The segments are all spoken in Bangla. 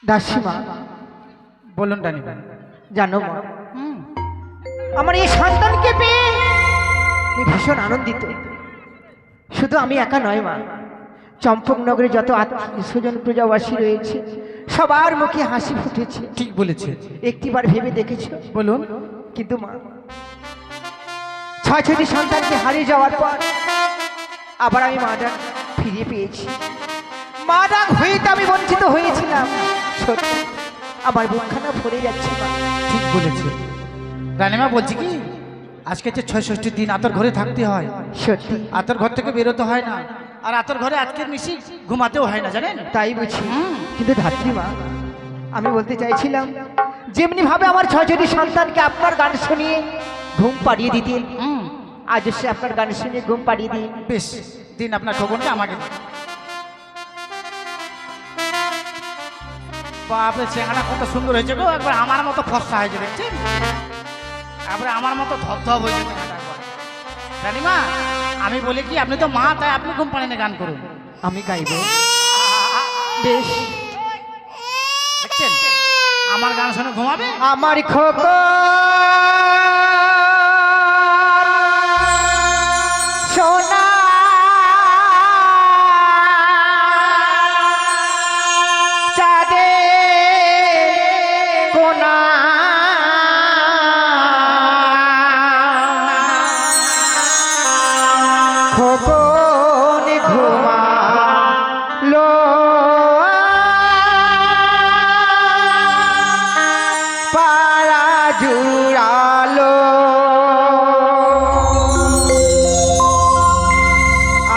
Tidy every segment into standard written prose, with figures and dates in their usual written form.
দাসীমা, বলুন রানীমা। জানো মা, আমার এই সন্তানকে পেয়ে আমি ভীষণ আনন্দিত। শুধু আমি একা নয় মা, চম্পকনগরে যত আত্মীয় স্বজন প্রজাবাসী রয়েছে সবার মুখে হাসি ফুটেছে। ঠিক বলেছে। একটিবার ভেবে দেখেছো? বলুন। কিন্তু মা, ছয়টি সন্তানকে হারিয়ে যাওয়ার পর আবার আমি মা ডাক ফিরে পেয়েছি। মা ডাক হয়ে তো আমি বঞ্চিত হয়েছিলাম। সত্যি আমার বুকখানা ভরে যাচ্ছে মা। ঠিক বলেছে রানীমা। বলছি কি, আজকে যে ৬৬ দিন আতর ঘরে থাকতে হয়। সত্যি আতর ঘর থেকে বেরোতে হয় না, আর আতর ঘরে আজকের নিশি ঘুমাতেও হয় না, জানেন? তাই বুঝি। কিন্তু ধাত্রী মা, আমি বলতে চাইছিলাম যেমনি ভাবে আমার ছয়টি সন্তানকে আপনার গান শুনিয়ে ঘুম পাড়িয়ে দিতেন, আজ সে আপনার গান শুনিয়ে ঘুম পাড়িয়ে দিন। বেশ, দিন আপনার খবরটা আমাকে। বাপরে, চেহারা কত সুন্দর হয়েছে গো, একবার আমার মতো ফর্সা হয়েছে, দেখছেন? তারপরে আমার মতো ধবধব হয়েছে চেহারাটা একবার। রানীমা, আমি বলি কি, আপনি তো মা, তাই আপনি ঘুম পাড়িয়ে গান করুন। আমি গাইব। বেশ, দেখছেন আমার গান শুনে ঘুমাবে। আমার খোকন সোনা চাঁদে কোনা, খোকন ঘুমালো পাড়া জুড়ালো,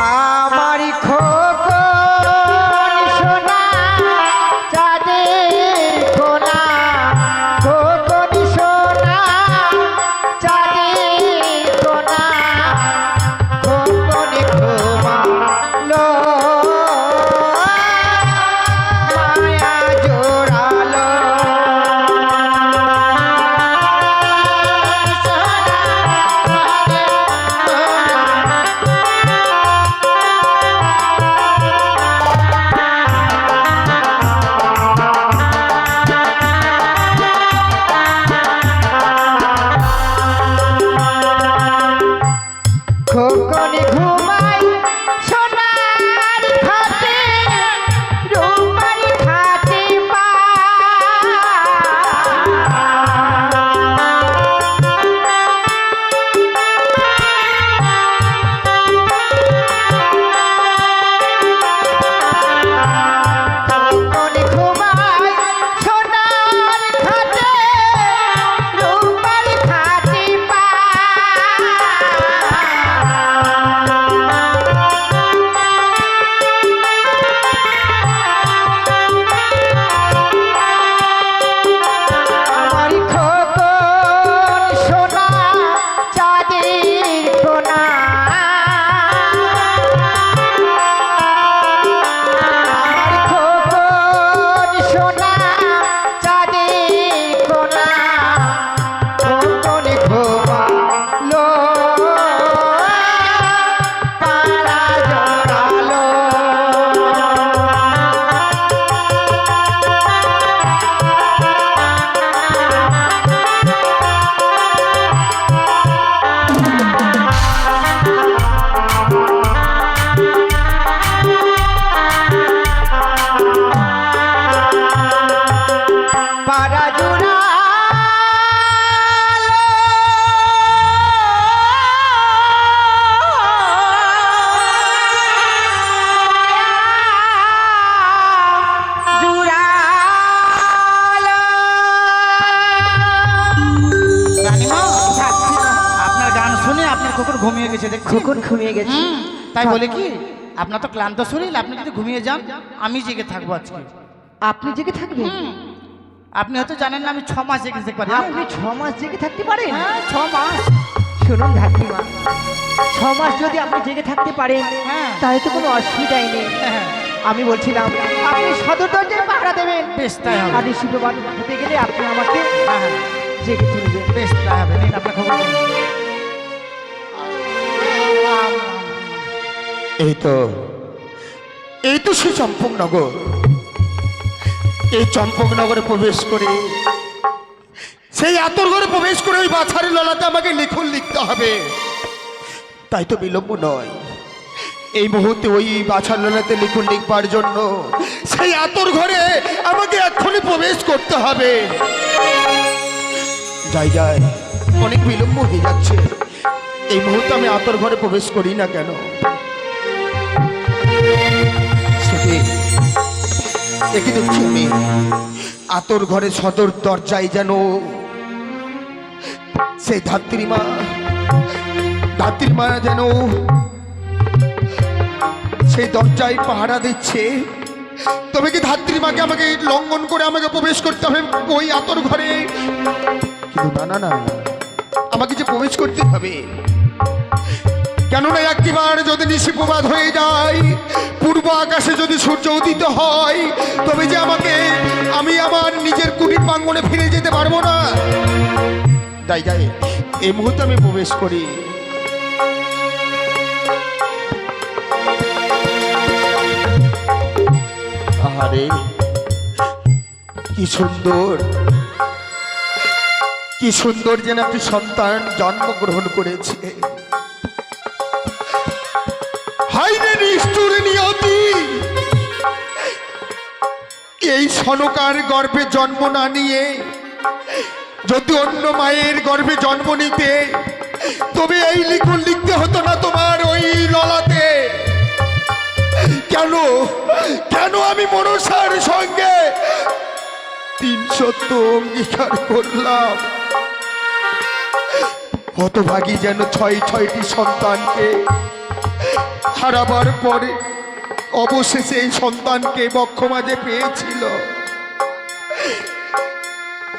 আমার খোকন সোনা চাঁদে কোনা, খোকন সোনা চাঁদে কোনা, খোকন ঘুমালো মায়া জোড়ালো। খোকন ঘুমাই সোনার খাটে, রূপার খাটে পা, খোকন ঘুমাই সোনার খাটে, রূপার খাটে পা, আমার খোকন সোনা চাঁদের কোনা, আমার খোকন সোনা চাঁদের কোনা, খোকন ঘুমালো পাড়া জড়ালো। পাড়া জুড়ালো জুড়ালো। রানীমা, আপনার গান শুনে আপনার কুকুর ঘুমিয়ে গেছে, দেখছেন? খোকন ঘুমিয়ে গেছে। তাই বলে কি, আপনার তো ক্লান্ত শরীর, আপনি যদি ঘুমিয়ে যান আমি জেগে থাকবো আজকে। আপনি জেগে থাকবেন? আপনি হয়তো জানেন না আমি 6 মাস জেগে থাকতে পারি। আপনি 6 মাস জেগে থাকতে পারেন? হ্যাঁ, 6 মাস। শুনুন ধাত্রীমা, 6 মাস যদি আপনি জেগে থাকতে পারেন হ্যাঁ। তাহলে তো কোনো অসুবিধাই নেই। হ্যাঁ, আমি বলছিলাম আপনি সদর দরজায় পাহারা দেবেন, বেশ তাই হবে। আর শিববান হতে গেলে আপনি আমাকে হ্যাঁ, হ্যাঁ, জেগে তুলবেন। বেশ তাই হবে। নিন আপনার খবর নিন। এই তো সে চম্পকনগর। এই চম্পকনগরে প্রবেশ করে, সেই আতর ঘরে প্রবেশ করে ওই বাছারের ললাতে আমাকে লিখন লিখতে হবে। তাই তো বিলম্ব নয়, এই মুহূর্তে ওই বাছার ললাতে লিখন লিখবার জন্য সেই আতর ঘরে আমাকে এক্ষুনি প্রবেশ করতে হবে। যাই যাই, অনেক বিলম্ব হয়ে যাচ্ছে। এই মুহূর্তে আমি আতর ঘরে প্রবেশ করি না কেন? দেখি দেখছি আমি আতর ঘরে সদর দরজায় যেন সেই ধাত্রীমা যেন সেই দরজায় পাহারা দিচ্ছে। তবে কি ধাত্রীমাকে আমাকে লঙ্ঘন করে আমাকে প্রবেশ করতে হবে ওই আতর ঘরে? কিন্তু না না না, আমাকে যে প্রবেশ করতে হবে। কেননা একবার যদি নিশি প্রভাত হয়ে যায়, পূর্ব আকাশে যদি সূর্য উদিত হয়, তবে যে আমি আমার নিজের কুটির প্রাঙ্গণে ফিরে যেতে পারবো না। তাই যাই, এই মুহূর্তে আমি প্রবেশ করি। আরে কি সুন্দর, কি সুন্দর যেন একটি সন্তান জন্মগ্রহণ করেছে। এই সনকার গর্ভে জন্ম না নিয়ে যদি অন্য মায়ের গর্ভে জন্ম নিতে, তবে এই লিখন লিখতে হতো না তোমার ওই ললাতে। কেন কেন আমি মনসার সঙ্গে ৩০০ অঙ্গীকার করলাম? হতভাগী যেন ৬টি সন্তানকে হারাবার পরে অবশেষে এই সন্তানকে বক্ষ মাঝে পেয়েছিল।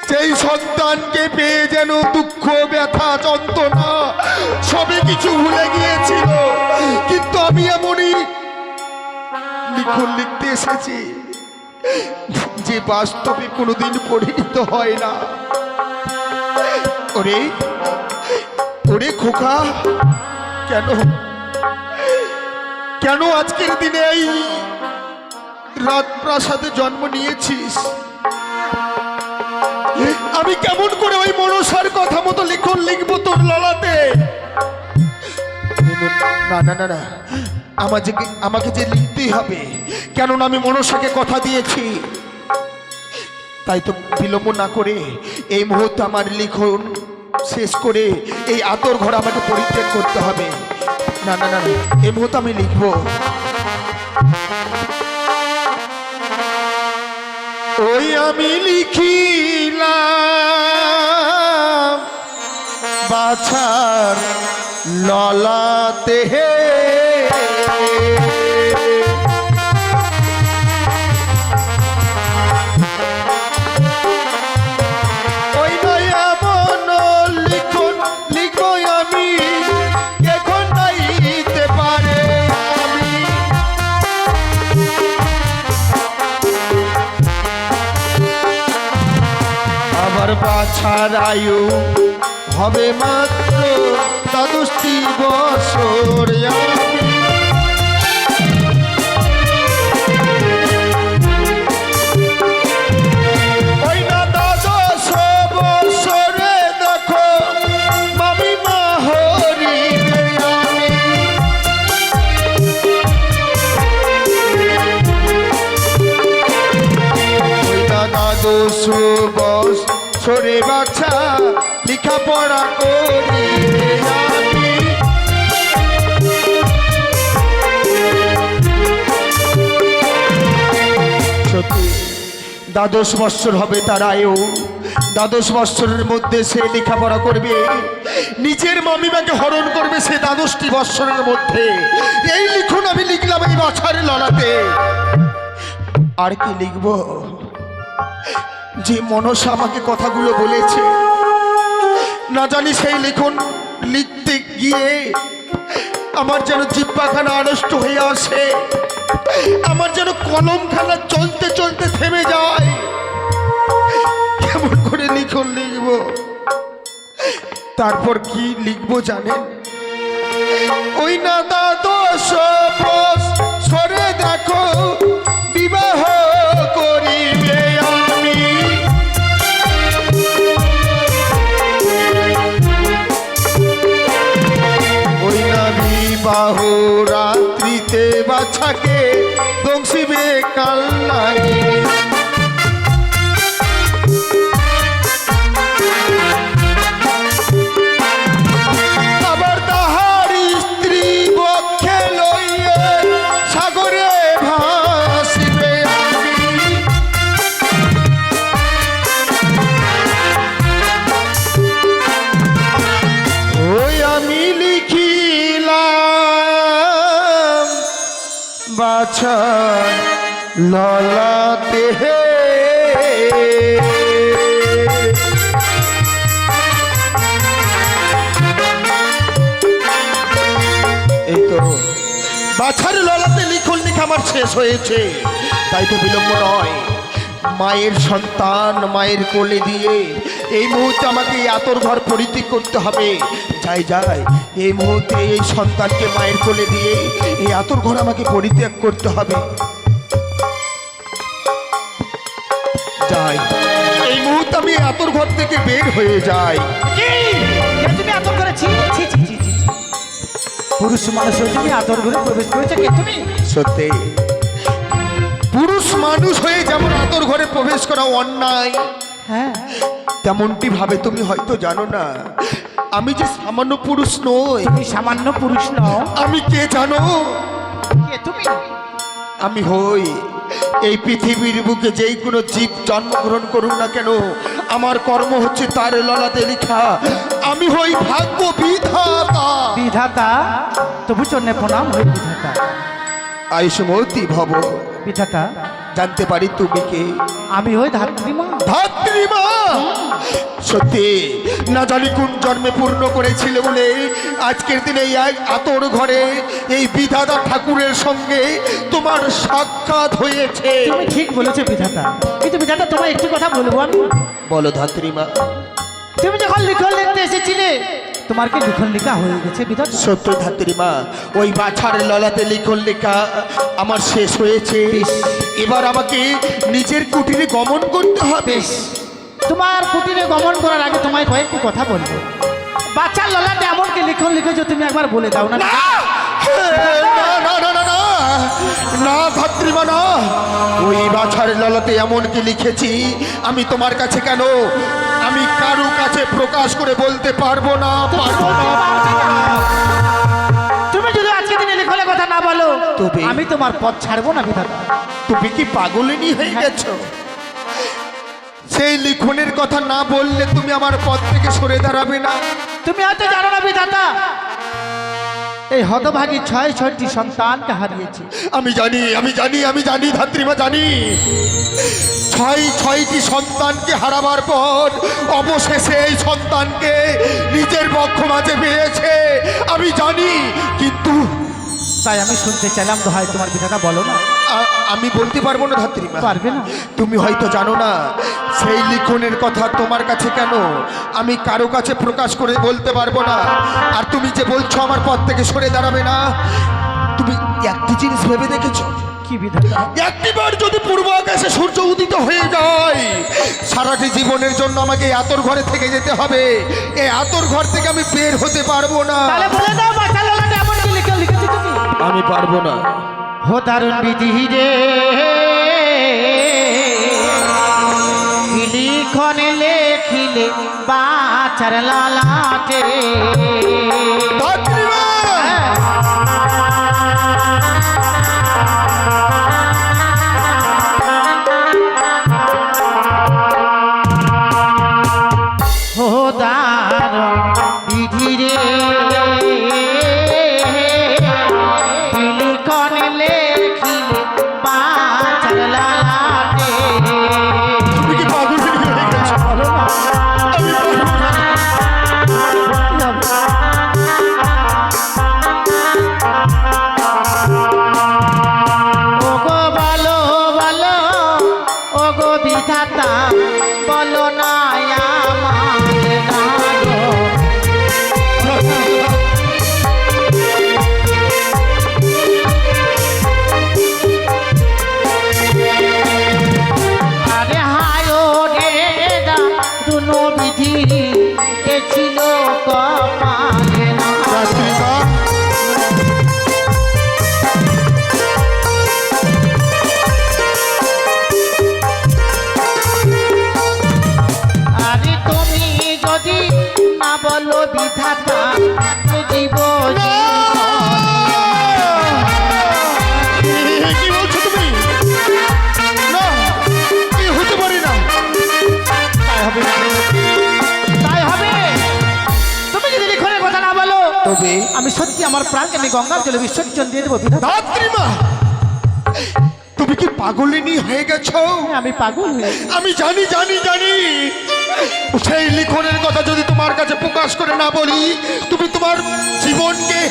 সেই সন্তানকে পেয়ে যেন দুঃখ, ব্যথা, যন্ত্রণা সবই কিছু ভুলে গিয়েছিল। কিন্তু আমি এমনই লিখন লিখতে এসেছি যে বাস্তবে কোনোদিন পরিণত হয় না। ওরে ওরে খোকা, কেন কেন আজকের দিনে এই রাজপ্রাসাদে জন্ম নিয়েছিস? আমি কেমন করে ওই মনসার কথা মতো লিখন লিখবো তোর ললাতে? না না না না, আমাকে যে লিখতেই হবে, কেননা আমি মনসাকে কথা দিয়েছি। তাই তো বিলম্ব না করে এই মুহূর্তে আমার লিখন শেষ করে এই আতর ঘর আমাকে পরিত্যাগ করতে হবে। না না না, এই মুহূর্তে আমি লিখবো। ওই আমি লিখিলাম বাছার ললাতে, ওই নয়া মন লিখন লিখবো আমি, এখন নাইতে পারে আমি। আমার বাছার আয়ু হবে মাত্র ২২টি বছর। ওই না ১২ বছরে দেখো মামি মা হরিবে আমি। ওই না ১২ বছরে বাছা লেখাপড়া করি আমি। সত্যি ১২ বৎসর হবে তার আয়ু। ১২ বৎসরের মধ্যে সে লেখাপড়া করবে, নিজের মামিমাকে হরণ করবে সে ১২টি বৎসরের মধ্যে। এই লিখন আমি লিখলাম এই বাছারের ললাতে। আর কি লিখব? যে মনসা আমাকে কথাগুলো বলেছে, না জানি সেই লিখন লিখতে গিয়ে আমার যেন জিহ্বাখানা আড়ষ্ট হয়ে আসে, আমার যেন কলমখানা চলতে চলতে থেমে যায়। কেমন করে লিখন লিখব? তারপর কি লিখবো জানেন? ওই না ১২ বৎসরে দেখো বিবাহ করিবে দংশিবে কাল নাগিনী। আবার তাহার স্ত্রী বক্ষে লইয়ে সাগরে ভাসিবে আমি। ওই আমি লিখিলাম বাছার ললাতে এই তো বাছার ললাতে লিখন লিখা আমার শেষ হয়েছে, তাই তো বিলম্ব নয়। মায়ের সন্তান মায়ের কোলে দিয়ে এই মুহূর্তে আমাকে এই আতর ঘর পরিত্যাগ করতে হবে। যাই যাই, এই মুহূর্তে এই সন্তানকে মায়ের কোলে দিয়ে এই আতর ঘর আমাকে পরিত্যাগ করতে হবে। যাই, এই মুহূর্তে আমি এই আতর ঘর থেকে বের হয়ে যাই। কি কে তুমি আদর করেছি? ছি ছি ছি ছি ছি। পুরুষ মানুষ হয়ে তুমি আদর ঘরে প্রবেশ করেছো, কে তুমি? সত্যি পুরুষ মানুষ হয়ে যেমন আতর ঘরে প্রবেশ করা অন্যায়, হ্যাঁ, তেমনটি ভাবে তুমি হয়তো জানো না আমি যে সামান্য পুরুষ নই। তুমি সামান্য পুরুষ নও। আমি কে জানো? কে তুমি? আমি হই এই পৃথিবীর বুকে যেই কোনো জীব জন্মগ্রহণ করুক না কেন, আমার কর্ম হচ্ছে তার ললাতে লেখা। আমি হই ভাগ্য বিধাতা। বিধাতা? তবু চরণে প্রণাম হই বিধাতা। আয়ুষ্মতী ভব। বিধাতা, জানতে পারি তুমি কে? আমি হই ধাত্রীমা। ধাত্রীমা? সত্যি না জানি কোন জন্মে পূর্ণ করেছিল বলে আজকের দিনে এই আতর ঘরে এই বিধাতা ঠাকুরের সঙ্গে তোমার সাক্ষাৎ হয়েছে। তুমি ঠিক বলেছো বিধাতা, কিন্তু বিধাতা তোমার একটি কথা বলবো আমি। বলো ধাত্রীমা। তুমি যখন লিখন লিখতে এসেছিলে তোমার কি লিখন লেখা হয়ে গেছে বিধাতা? সত্য ধাত্রীমা, ওই বাছার ললাতে লিখন লেখা আমার শেষ হয়েছে। এবার আমাকে নিজের কুটিরে গমন করতে হবে। তোমার কুটিরে গমন করার আগে তোমায় কয়েকটি কথা বলবো। বাচ্চার ললাতে এমন কি লিখন লিখেছো তুমি একবার বলে দাও না। না না না না না না ধাত্রীমা না, ওই বাছার ললাতে এমন কি লিখেছি আমি তোমার কাছে কেন, আমি কারো কাছে প্রকাশ করে বলতে পারবো না, পারবো না। তুমি যদি আজকে দিনে লিখলে কথা না বলো তবে আমি তোমার পথ ছাড়বো না বিধাতা। তুমি কি পাগলিনী হয়ে গেছো? সেই লিখনের কথা না বললে তুমি আমার পথ থেকে সরে দাঁড়াবে না? তুমি হয়তো জানো না বিধাতা, এই হতভাগী 6টি সন্তানকে হারিয়েছি। আমি জানি আমি জানি আমি জানি ধাত্রীমা, জানি। 6টি সন্তানকে হারাবার পর অবশেষে এই সন্তানকে নিজের বক্ষ মাঝে পেয়েছে, আমি জানি। কিন্তু তাই আমি শুনতে চাইলাম, দোহাই তোমার বিধাতা বলো না। আমি বলতে পারবো না ধাত্রীমা। পারবে না? তুমি হয়তো জানো না সেই লিখনের কথা তোমার কাছে কেন আমি কারো কাছে প্রকাশ করে বলতে পারবো না। আর তুমি যে বলছো আমার পথ থেকে সরে দাঁড়াবে না, তুমি একটি জিনিস ভেবে দেখেছো? কি বিধাতা? একটিবার যদি পূর্ব আকাশে সূর্য উদিত হয়ে যায়, সারাটি জীবনের জন্য আমাকে এই আতর ঘরে থেকে যেতে হবে। এই আতর ঘর থেকে আমি বের হতে পারবো না। তাহলে বলে দাও বাচ্চার ললাতে এমন কি লিখেছো তুমি? আমি পারবো না। হো দারুণ বিধি রে, লিখন লেখিলে বাচ্চার ললাটে। ধাত্রীমা! হো দারুণ বিধি রে, লিখন লেখিলে বাচ্চার ললাটে। তুমি কি পাগল হয়ে গেছো? বলো না। আমি পারবো না। কি হবে? বলো বিধাতা জীব কি বলছো তুমি? না, কি হতে পারে না। তাই হবে, তাই হবে। তুমি যদি লিখনের কথা না বলো তবে আমি সত্যি আমার প্রাণকে আমি গঙ্গার জলে বিসর্জন দিয়ে দেবো বিধাতা। ধাত্রীমা, তুমি কি পাগলিনী হয়ে গেছো? আমি পাগল হয়ে আমি জানি জানি জানি সেই লিখনের কথা যদি তোমার কাছে প্রকাশ করে না বলি, তুমি তোমার জীবনকে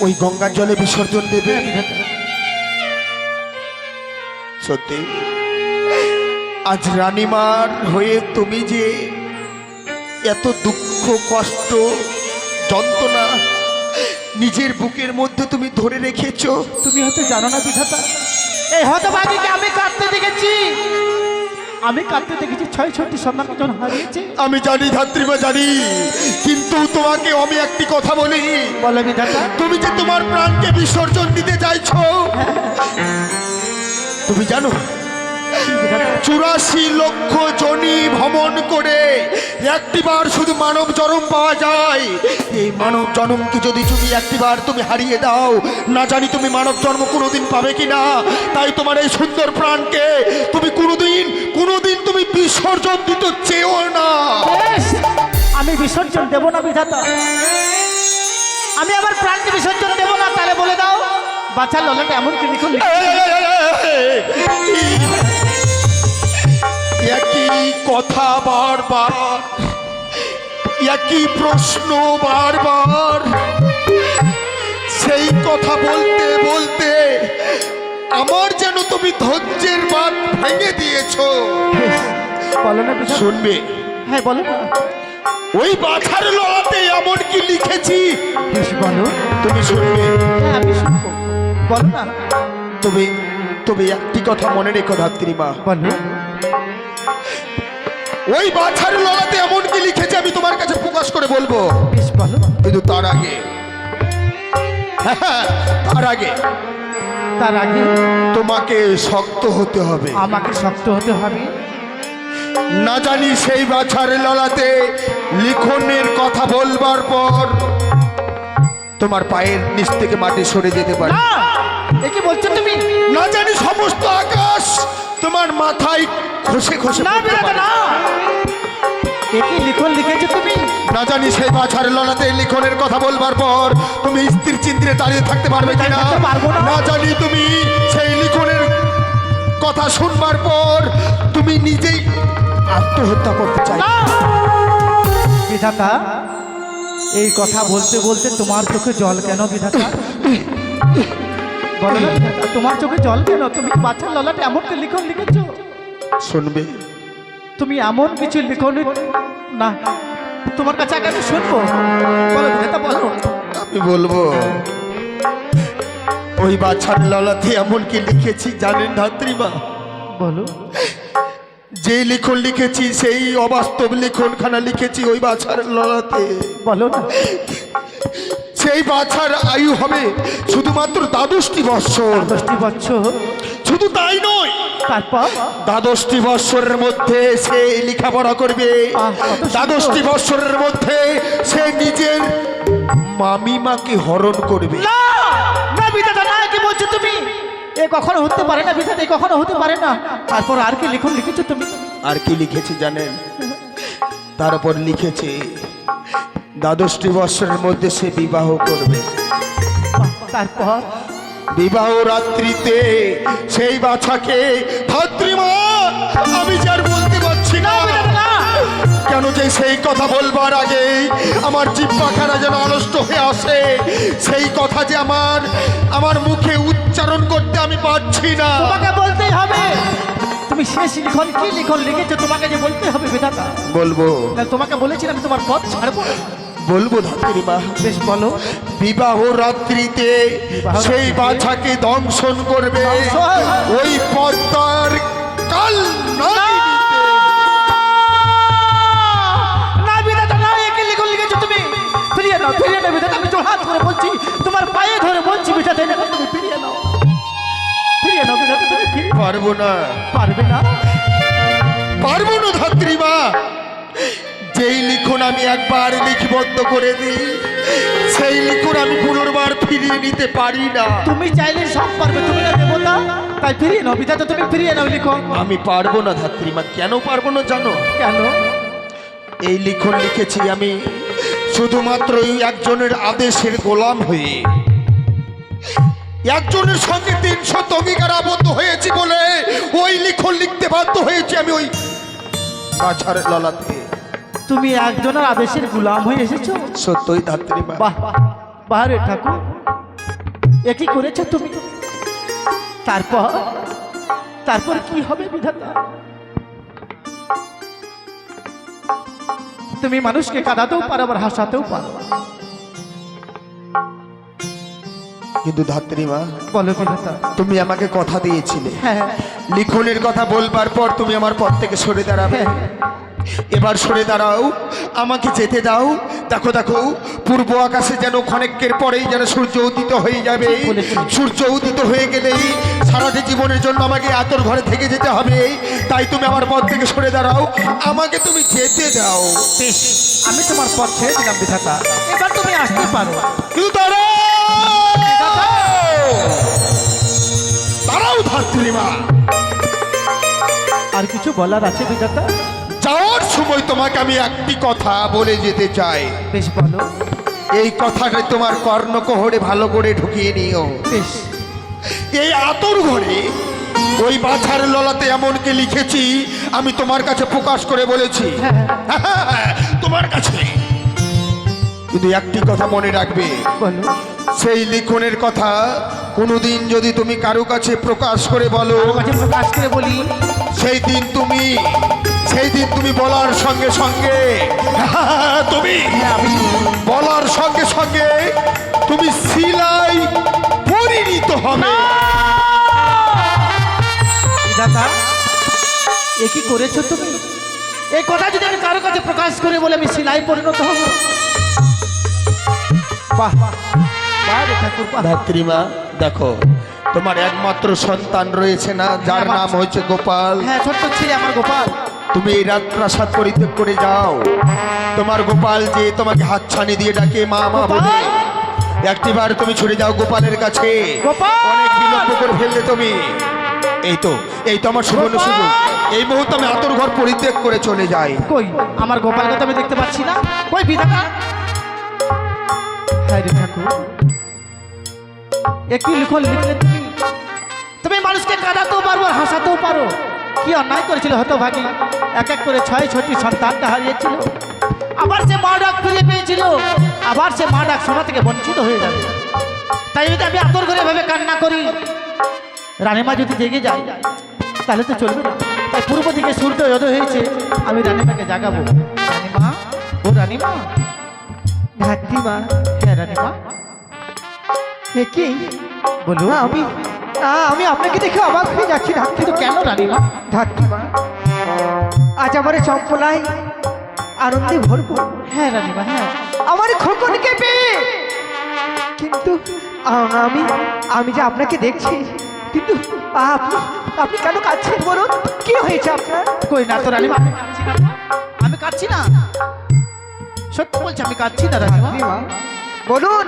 ওই গঙ্গার জলে বিসর্জন দেবে। সত্যি আজ রানীমার হয়ে তুমি যে এত দুঃখ কষ্ট যন্ত্রণা নিজের বুকের মধ্যে তুমি ধরে রেখেছো, তুমি হয়তো জানো না বিধাতা, এই হতভাগীকে আমি কাঁদতে দেখেছি। আমি কাঁদতে দেখেছি 6-6টি সন্তান হারিয়েছে। আমি জানি ধাত্রীমা জানি, কিন্তু তোমাকে আমি একটি কথা বলি। বলো বিধাতা। তুমি যে তোমার প্রাণকে বিসর্জন দিতে চাইছো, তুমি জানো 84 লক্ষ জনি ভ্রমণ করে একটিবার শুধু মানব জন্ম পাওয়া যায়। এই মানব জন্মকে যদি তুমি একটিবার তুমি হারিয়ে দাও, না জানি তুমি মানব জন্ম কোনোদিন পাবে কিনা। তাই তোমার এই সুন্দর প্রাণকে তুমি কোনোদিন তুমি বিসর্জন দিতে চেও না। বেশ, আমি বিসর্জন দেব না বিধাতা, আমি আমার প্রাণকে বিসর্জন দেব না। তাহলে বলে দাও বাচ্চার ললাটা এমন কি লিখুন। একই কথা বারবার, একই প্রশ্ন বারবার, সেই কথা বলতে বলতে আমার যেন তুমি ধৈর্যের বাঁধ ভেঙে দিয়েছো। বলো না বিধাতা। শুনবে? হ্যাঁ বলো না। ওই বাছার লড়াতে এমন কি লিখেছি বেশ বলো। তুমি শুনবে? হ্যাঁ আমি শুনবো, বলো না। তবে তবে একটি কথা মনে রেখো ধাত্রীমা, বলো। ওই বাছার লড়াতে এমন কি লিখেছে আমি তোমার কাছে প্রকাশ করে বলবো, বেশ বলো। কিন্তু তার আগে তার আগে তোমাকে শক্ত হতে হবে। আমাকে শক্ত হতে হবে। না জানি সেই বাছার ললাতে লিখনের কথা বলবার পর তোমার পায়ের নিচ থেকে মাটি সরে যেতে পারে। না, এ কি বলছো তুমি? না জানি সমস্ত আকাশ তোমার মাথায় খসে খসে না পড়তে বিরাট পারে। না, এ কি লিখন লিখেছো তুমি? না জানি সেই বাছার ললাতে লিখনের কথা বলবার পর তুমি স্থির চিন্তিতে দাঁড়িয়ে থাকতে পারবে কিনা। থাকতে পারবো না। না জানি তুমি সেই লিখনের কথা শুনবার পর তুমি নিজেই আত্মহত্যা করতে চাই। না বিধাতা, এই কথা বলতে বলতে তোমার চোখে জল কেন বিধাতা? বলো না বিধাতা, তোমার চোখে জল কেন? তুমি বাচ্চার ললাটে এমন কি লিখন লিখেছো? শুনবে? তুমি এমন কিছু লিখন না, তোমার কাছে আগে আমি শুনবো। বলো বিধাতা বলো। আমি বলবো, ওই বাছার ললাতে এমন কি লিখেছি জানেন ধাত্রীমা? বলো। যে লিখন লিখেছি সেই অবাস্তব লিখনখানা লিখেছি ওই বাছার ললাতে। বলো না। সেই বাছার আয়ু হবে শুধুমাত্র 12টি বৎসর। 10টি বছর। শুধু তাই নয়, তারপর 12টি বৎসরের মধ্যে সে লেখাপড়া করবে। আহ, কত সুন্দর। 12টি বৎসরের মধ্যে সে নিজের মামিমাকে হরণ করবে। না না বিধাতা, না, কি বলছো তুমি? এ কখনো হতে পারে না বিধাতা, এ কখনো হতে পারে না। তারপর আর কি লিখন লিখেছো তুমি? আর কি লিখেছি জানেন? তারপর লিখেছে 12টি বৎসরের মধ্যে সে বিবাহ করবে। তারপর বিবাহ রাত্রিতে সেই বাছাকে ধাত্রীমা আমি যে আর বলতে পারছি না। কেন যে সেই কথা বলবার আগে আমার জিহ্বাখানা যেন আনষ্ট হয়ে আসে। সেই কথা যে আমার মুখে উচ্চারণ করতে আমি পারছি না। তোমাকে বলতেই হবে। তুমি শেষ লিখন কি লিখন লিখেছো তোমাকে যে বলতে হবে বিধাতা। বলবো না, তোমাকে বলেছিলাম আমি তোমার পথ ছাড়বো না। বলবো ধাত্রীমা। বেশ বলো। বিবাহ রাত্রিতে সেই বাছাকে দংশন করবে দংশন? ওই পদ্মার কাল না বিধাতা, না, একে লিখন লিখেছো তুমি। ফিরিয়ে নাও, ফিরিয়ে নাও বিধাতা, আমি হাত ধরে বলছি, তোমার পায়ে ধরে বলছি বিধাতা, এটা তুমি ফিরিয়ে নাও। ফিরিয়ে নাও বিধাতা, তুমি ফিরিয়ে পারবো না, পারবে না। পারবো না ধাত্রীমা। যেই লিখন আমি একবার লিপিবদ্ধ করে দিই সেই লিখন আমি পুনর্বার ফিরিয়ে নিতে পারি না। তুমি চাইলে সব পারবে, তুমি না দেবতা, তাই ফিরিয়ে নাও বিধাতা, তুমি ফিরিয়ে নাও লিখন। আমি পারবো না ধাত্রীমা। কেন পারবো না জানো? কেন? এই লিখন লিখেছি আমি শুধুমাত্র একজনের আদেশের গোলাম হয়ে, একজনের সঙ্গে 300 অঙ্গীকার আবদ্ধ হয়েছি বলে ওই লিখন লিখতে বাধ্য হয়েছি আমি ওই বাছার ললাতে। তুমি একজনের আদেশের গোলাম হয়ে এসেছো? সত্যই ধাত্রীমা। বাহ বাহ রে ঠাকুর, এ কি করেছো তুমি? তারপর তারপর কি হবে বিধাতা? তুমি মানুষকে কাঁদাতেও পারো আবার হাসাতেও পারো। কিন্তু ধাত্রীমা, বলো বিধাতা। তুমি আমাকে কথা দিয়েছিলে হ্যাঁ লিখনের কথা বলবার পর তুমি আমার পথ থেকে সরে দাঁড়াবে। এবার সরে দাঁড়াও, আমাকে যেতে দাও। দেখো দেখো, পূর্ব আকাশে যেন ক্ষণেকের পরেই যেন সূর্য উদিত হয়ে যাবে। সূর্য উদিত হয়ে গেলেই সারাটি জীবনের জন্য আমাকে আতর ঘরে থেকে যেতে হবে। তাই তুমি আমার পথ থেকে সরে দাঁড়াও, আমাকে তুমি যেতে দাও। বেশ, আমি তোমার পথ ছেড়ে দিলাম বিধাতা, এবার তুমি আসতে পারো। কিন্তু দাঁড়াও, দাঁড়াও ধাত্রীমা। আর কিছু বলার আছে বিধাতা? যাওয়ার সময় তোমাকে আমি একটি কথা বলে যেতে চাই। বেশ বলো। এই কথাটা তোমার কর্ণকোহরে ভালো করে ঢুকিয়ে নিও। বেশ। এই আতর ঘরে ওই বাছার ললাতে এমনকি লিখেছি, আমি তোমার কাছে প্রকাশ করে বলেছি তোমার কাছে। কিন্তু একটি কথা মনে রাখবে, বলো। সেই লিখনের কথা কোনোদিন যদি তুমি কারো কাছে প্রকাশ করে বলো, কারো কাছে প্রকাশ করে বলি, সেই দিন তুমি বলার সঙ্গে সঙ্গে তুমি বলার সঙ্গে সঙ্গে তুমি শিলাই পরিণত হবে। বিধাতা, এ কি করেছো তুমি? এই কথা যদি আমি কারো কাছে প্রকাশ করে বলে আমি শিলায় পরিণত হব? বাহ বাহ রে ঠাকুর, বাহ। ধাত্রীমা দেখো, তোমার একমাত্র সন্তান রয়েছে না, যার নাম হচ্ছে গোপাল। হ্যাঁ, ছোট্ট ছেলে আমার গোপাল। তুমি এই রাজপ্রাসাদ পরিত্যাগ করে যাও। তোমার গোপাল যে তোমাকে হাতছানি দিয়ে ডাকে মা মা বলে, একটিবার তুমি ছুটে যাও গোপালের কাছে। গোপাল! অনেক বিলম্ব করে ফেললে তুমি। এই তো আমার সুবর্ণ সুযোগ। এই মুহূর্তে আমি আতর ঘর পরিত্যাগ করে চলে যাই। কই আমার গোপালকে তো আমি দেখতে পাচ্ছি না। কই বিধাতা? হ্যাঁ রে ঠাকুর, একটু লিখন লিখলে তুমি তুমি মানুষকে কাঁদাতেও পারো আর হাসাতেও পারো। কি অন্যায় করেছিল হতভাগী, এক এক করে 6-6টি সন্তানটা হারিয়েছিল। আবার সে মা ডাক ফিরে পেয়েছিল, আবার সে মা ডাক শোনা থেকে বঞ্চিত হয়ে যাবে। তাই যদি আমি আতর করে ভাবে কান্না করি, রানীমা যদি জেগে যায় তাহলে তো চলবে না। তাই পূর্ব দিকে সূর্য উদয় হয়েছে, আমি রানীমাকে জাগাবো। রানীমা, ও রানীমা। ধাত্রীমা, হ্যাঁ রানীমা, এ কি? বলো। আমি আপনাকে দেখে অবাক হয়ে যাচ্ছি কিন্তু ধাত্রীমা। কেন রানীমা? ধাত্রীমা, আজ আমার চম্পলায় আনন্দে ভরপুর। হ্যাঁ রানীমা, হ্যাঁ। আমার খোকনকে পেয়ে, কিন্তু আমি যে আপনাকে দেখছি, কিন্তু আপনি কেন কাঁদছেন বলুন? কি হয়েছে আপনার? কই না তো রানীমা, আমি কাঁদছি না। আমি কাঁদছি না, সত্যি বলছি আমি কাঁদছি না রানীমা। ধাত্রীমা, বলুন,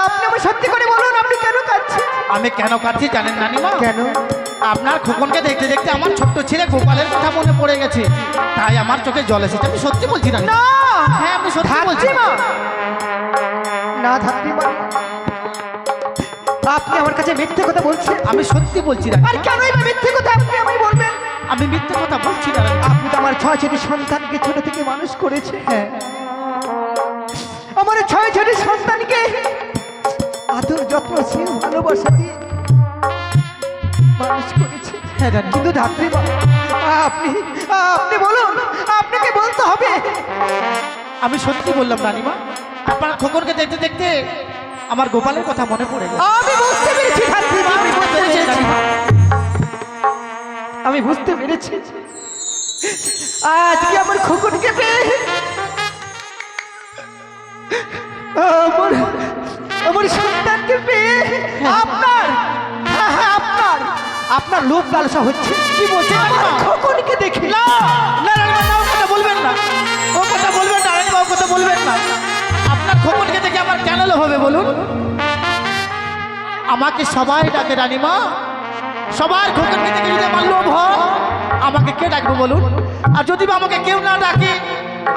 আপনি আমার সত্যি করে বলুন, আপনি কেন কাঁদছেন? আমি কেন কাঁদছি জানেন রানীমা? কেন? আপনার খোকনকে দেখতে দেখতে আমার ছোট্ট ছেলে গোপালের কথা মনে পড়ে গেছে, তাই আমার চোখে জল এসেছে। আমি সত্যি বলছি না। না! হ্যাঁ, আমি সত্যি বলছি। ধাত্রীমা, না ধাত্রীমা, আপনি আমার কাছে মিথ্যে কথা বলছেন। আমি সত্যি বলছি না। আর কেনই বা মিথ্যে কথা আপনি আমায় বলবেন? আমি মিথ্যে কথা বলছি না। আপনি তো আমার 6 সন্তানকে ছোট থেকে মানুষ করেছে। হ্যাঁ, আমার 6 সন্তানকে আদর যত্ন স্নেহ ভালোবাসা দিয়ে মানুষ করেছে। হ্যাঁ রানী। কিন্তু ধাত্রীমা, আপনি বলুন, আপনাকে বলতে হবে। আমি সত্যি বললাম রানীমা, আপনার খোকনকে দেখতে দেখতে আমার গোপালের কথা মনে পড়ে গেছে। আমি বুঝতে পেরেছি ধাত্রীমা, আমি বুঝতে পেরেছি। আমি বুঝতে পেরেছি আজকে আমার খোকনকে পেয়ে আমার সন্তানকে পেয়ে আপনার লোভ লালসা হচ্ছে। কি বলছেন আমার রানীমা? খোকনকে দেখে না না রানীমা, না, ও কথা বলবেন না, ও কথা বলবেন না রানীমা, ও কথা বলবেন না। আপনার খোকনকে দেখে আমার কেন লোভ হবে বলুন? আমাকে সবাই ডাকে রানীমা, সবার খোকনকে দেখে যদি আমার লোভ হয়, আমাকে কে ডাকবে বলুন? আর যদি বা আমাকে কেউ না ডাকে,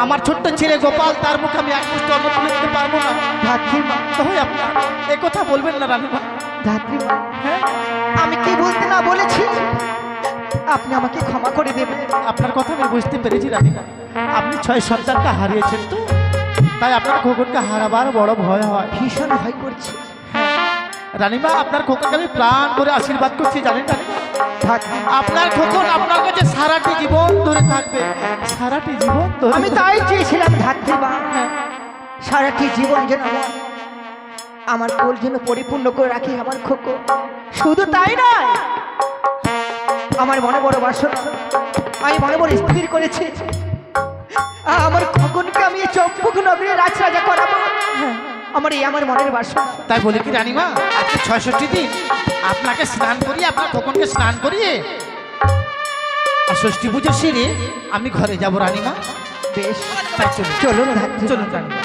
আমার ছোট্ট ছেলে গোপাল, তার মুখে আমি এক মুষ্টি অন্ন তুলে দিতে পারবো না। ধাত্রীমা, তাহলে আপনার এ কথা বলবেন না রানীমা। ধাত্রীমা, হ্যাঁ, আমি কি বলতে না বলেছি, আপনি আমাকে ক্ষমা করে দেবেন। আপনার কথা আমি বুঝতে পেরেছি রানীমা। আপনি 6 সন্তানকে হারিয়েছেন তো, তাই আপনার খোকনকে হারাবার বড় ভয় হয়। ভীষণ ভয় করছে। রানীমা, আপনার খোকনকে আমি প্রাণ করে আশীর্বাদ করছি, জানেন রানীমা? ধাত্রীমা, আপনার খোকন আপনার কাছে সারাটি জীবন ধরে থাকবে, সারাটি জীবন ধরে। আমি তাই চেয়েছিলাম ধাত্রীমা, সারাটি জীবন যেন আমার কোল যেন পরিপূর্ণ করে রাখি আমার খোকো। শুধু তাই নয়, আমার মনে বড় বাসনা, আমি মনে বড় স্থির করেছি, আমার খোকনকে আমি এই চম্পক নগরীর রাজরাজা করাবো। আমার এই আমার মনের বাসনা। তাই বলি কি রানীমা, আজকে 66 দিন আপনাকে স্নান করিয়ে, আপনার খোকনকে স্নান করিয়ে আর ষষ্ঠী পুজো সেরে আমি ঘরে যাব রানীমা। বেশ, তাই চলুন, চলুন ধাত্রীমা। চলুন রানীমা।